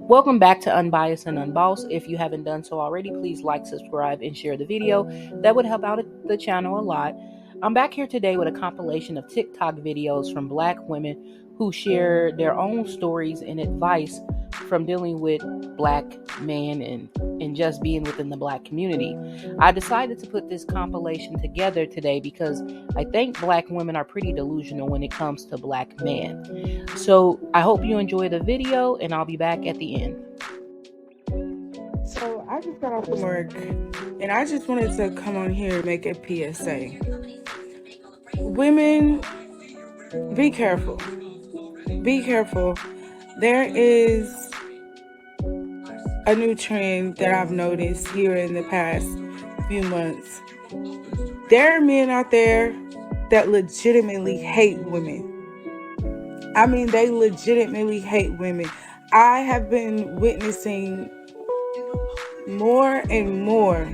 Welcome back to Unbiased and Unbossed. If you haven't done so already, please like, subscribe, and share the video. That would help out the channel a lot. I'm back here today with a compilation of TikTok videos from Black women who share their own stories and advice from dealing with Black men and just being within the Black community. I decided to put this compilation together today because I think Black women are pretty delusional when it comes to Black men. So I hope you enjoy the video, and I'll be back at the end. So I just got off from work, and I just wanted to come on here and make a PSA. Women, be careful. Be careful. There is a new trend that I've noticed here in the past few months. There are men out there that legitimately hate women. I mean, they legitimately hate women. I have been witnessing more and more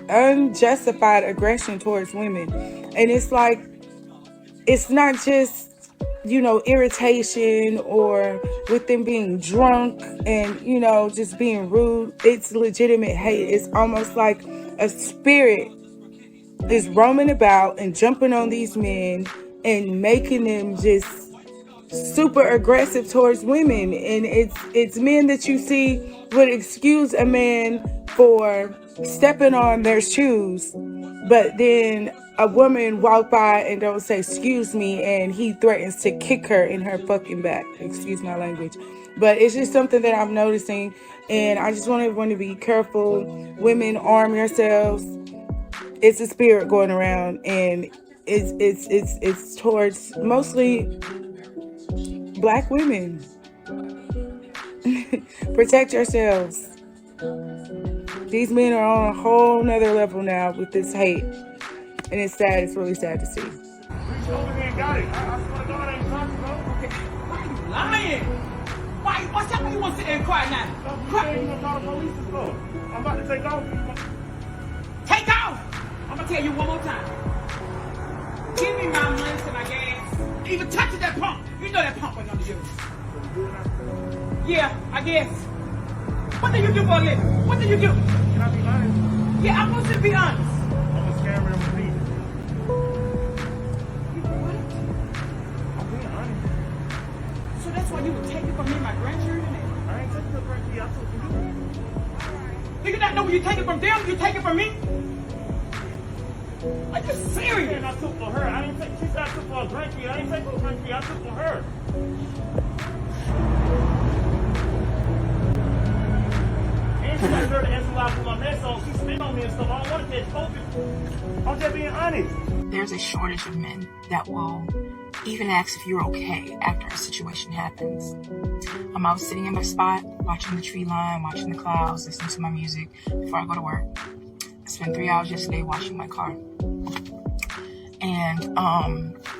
unjustified aggression towards women. And it's like, it's not just, irritation or with them being drunk and, just being rude. It's legitimate hate. It's almost like a spirit is roaming about and jumping on these men and making them just super aggressive towards women. And it's men that you see would excuse a man for stepping on their shoes, but then a woman walk by and don't say excuse me, and he threatens to kick her in her fucking back. Excuse my language, but it's just something that I'm noticing, and I just want everyone to be careful. Women, arm yourselves. It's a spirit going around, and it's towards mostly Black women. Protect yourselves. These men are on a whole nother level now with this hate, and it's sad. It's really sad to see. Reach over there and got it. I swear to God, I ain't trying to, bro. Okay. Why you lying? What's that? Why you want to sit there and cry now? Cry. You gonna call the police or so? I'm about to take off. Take off! I'm gonna tell you one more time. Give me my money to my gas. Even touching that pump. You know that pump wasn't under yours. Yeah, I guess. What do you do for a living? What do you do? Can I be honest? Yeah, I'm supposed to be honest. I'm a scammer and a thief. You what? I'm being honest. So that's why you would take it from me, my grandchildren? I ain't taking the grandkid. I took it from you. Do you not know when you take it from them, you take it from me? Are you serious? And I took for her. I didn't take. She said I took for a grandkid. I didn't take for a grandkid. I took for her. And she got her to answer live for my mess, so she spit on me and stuff. I don't want to catch COVID. I'm just being honest. There's a shortage of men that will even ask if you're okay after a situation happens. I was sitting in my spot, watching the tree line, watching the clouds, listening to my music before I go to work. I spent 3 hours yesterday washing my car. And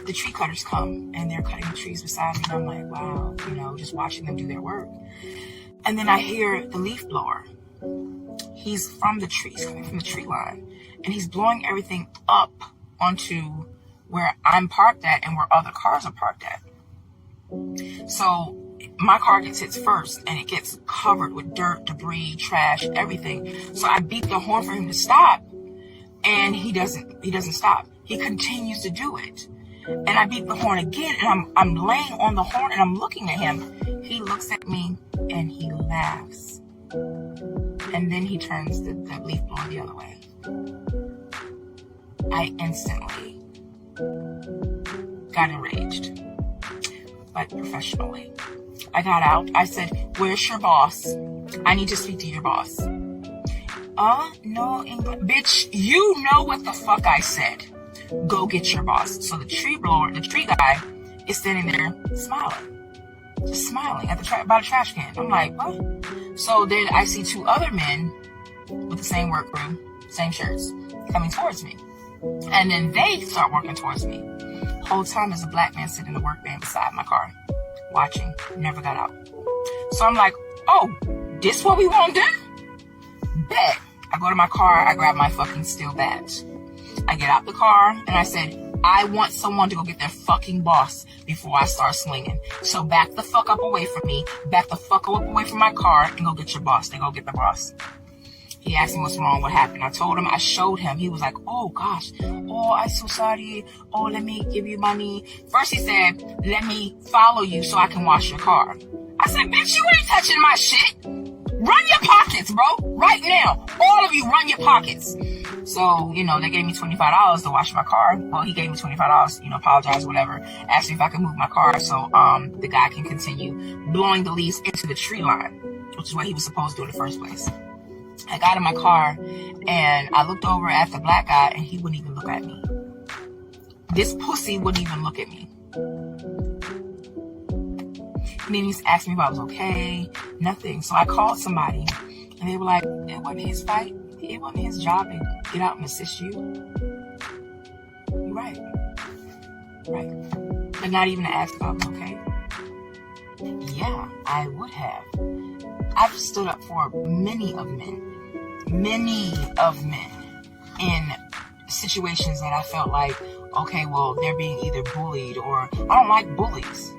the tree cutters come and they're cutting the trees beside me. And I'm like, wow, just watching them do their work. And then I hear the leaf blower. He's from the trees, coming from the tree line. And he's blowing everything up onto where I'm parked at and where other cars are parked at. So my car gets hit first and it gets covered with dirt, debris, trash, everything. So I beat the horn for him to stop, and he doesn't stop. He continues to do it. And I beat the horn again, and I'm laying on the horn and I'm looking at him. He looks at me and he laughs. And then he turns the leaf blower the other way. I instantly got enraged, but professionally. I got out. I said, "Where's your boss? I need to speak to your boss." No English. Bitch, you know what the fuck I said. Go get your boss. So the tree guy is standing there smiling. Just smiling at by the trash can. I'm like, what? So then I see two other men with the same work crew, same shirts, coming towards me. And then they start working towards me. Whole time there's a black man sitting in the work van beside my car, watching, never got out. So I'm like, oh, this what we want to do? Bet. I go to my car, I grab my fucking steel badge. I get out the car and I said, I want someone to go get their fucking boss before I start slinging. So back the fuck up away from me. Back the fuck up away from my car and go get your boss. Then go get the boss. He asked me what's wrong, what happened. I told him, I showed him. He was like, oh gosh, oh, I'm so sorry. Oh, let me give you money. First he said, let me follow you so I can wash your car. I said, bitch, you ain't touching my shit. Run your pockets, bro. Right now. All of you run your pockets. So, they gave me $25 to wash my car. Well, he gave me $25, apologize, whatever. Asked me if I could move my car so the guy can continue blowing the leaves into the tree line, which is what he was supposed to do in the first place. I got in my car and I looked over at the black guy and he wouldn't even look at me. This pussy wouldn't even look at me. And then he asked me if I was okay. Nothing. So I called somebody and they were like, it wasn't his fight. It wasn't his job to get out and assist you. You're right. Right. But not even to ask if I was okay. Yeah, I would have. I've stood up for many of men in situations that I felt like, okay, well, they're being either bullied or I don't like bullies.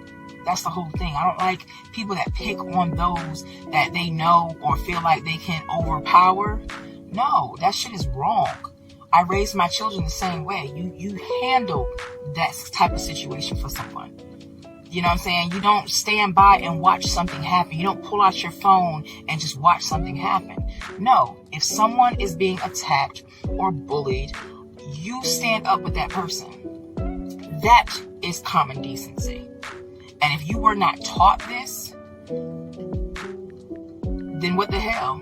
That's the whole thing. I don't like people that pick on those that they know or feel like they can overpower. No, that shit is wrong. I raised my children the same way. You handle that type of situation for someone. You know what I'm saying? You don't stand by and watch something happen. You don't pull out your phone and just watch something happen. No, if someone is being attacked or bullied, you stand up with that person. That is common decency. And if you were not taught this, then what the hell?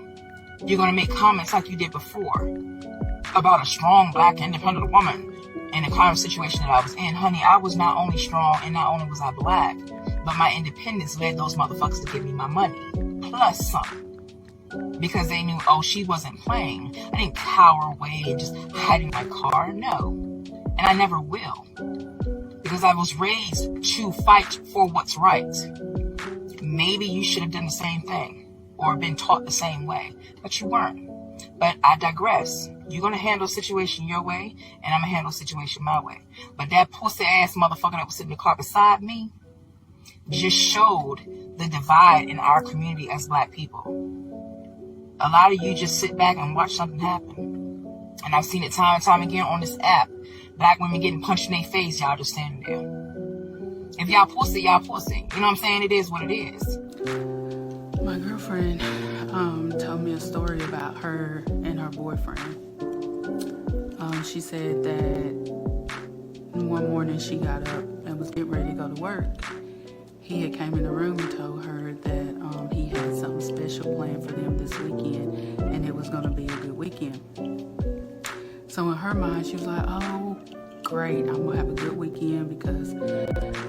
You're going to make comments like you did before about a strong black independent woman. In the kind of situation that I was in, honey, I was not only strong and not only was I black, but my independence led those motherfuckers to give me my money, plus some. Because they knew, oh, she wasn't playing. I didn't cower away and just hide in my car. No. And I never will. Because I was raised to fight for what's right. Maybe you should have done the same thing or been taught the same way, but you weren't. But I digress. You're going to handle a situation your way, and I'm going to handle a situation my way. But that pussy-ass motherfucker that was sitting in the car beside me just showed the divide in our community as black people. A lot of you just sit back and watch something happen. And I've seen it time and time again on this app. Black women getting punched in their face, y'all just standing there. If y'all pussy, y'all pussy. You know what I'm saying? It is what it is. My girlfriend told me a story about her and her boyfriend. She said that one morning she got up and was getting ready to go to work. He had came in the room and told her that he had something special planned for them this weekend and it was going to be a good weekend. So in her mind, she was like, oh, great, I'm going to have a good weekend because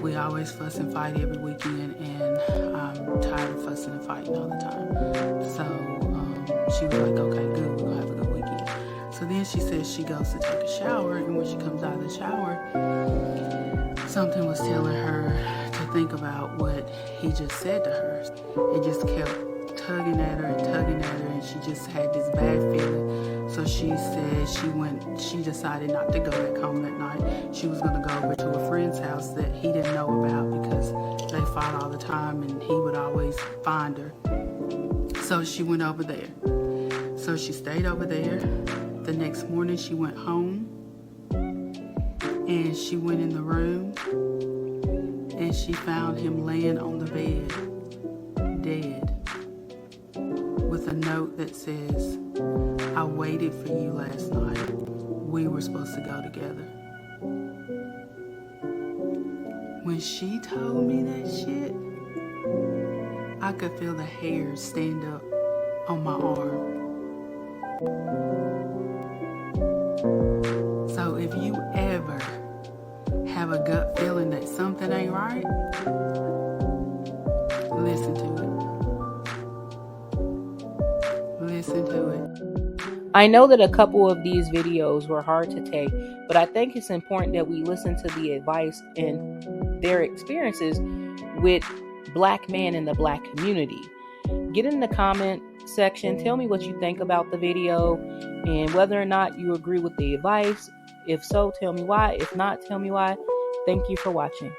we always fuss and fight every weekend and I'm tired of fussing and fighting all the time. So she was like, okay, good, we're going to have a good weekend. So then she says she goes to take a shower, and when she comes out of the shower, something was telling her to think about what he just said to her. It just kept tugging at her, and she just had this bad feeling. So she said she decided not to go back home that night. She was going to go over to a friend's house that he didn't know about because they fought all the time and he would always find her. So she went over there. So she stayed over there. The next morning she went home and she went in the room and she found him laying on the bed, dead, with a note that says, I waited for you last night. We were supposed to go together. When she told me that shit, I could feel the hairs stand up on my arm. So if you ever have a gut feeling that something ain't right, listen to it. Listen to it. I know that a couple of these videos were hard to take, but I think it's important that we listen to the advice and their experiences with black men in the black community. Get in the comment section, tell me what you think about the video and whether or not you agree with the advice If so, tell me why. If not, tell me why. Thank you for watching.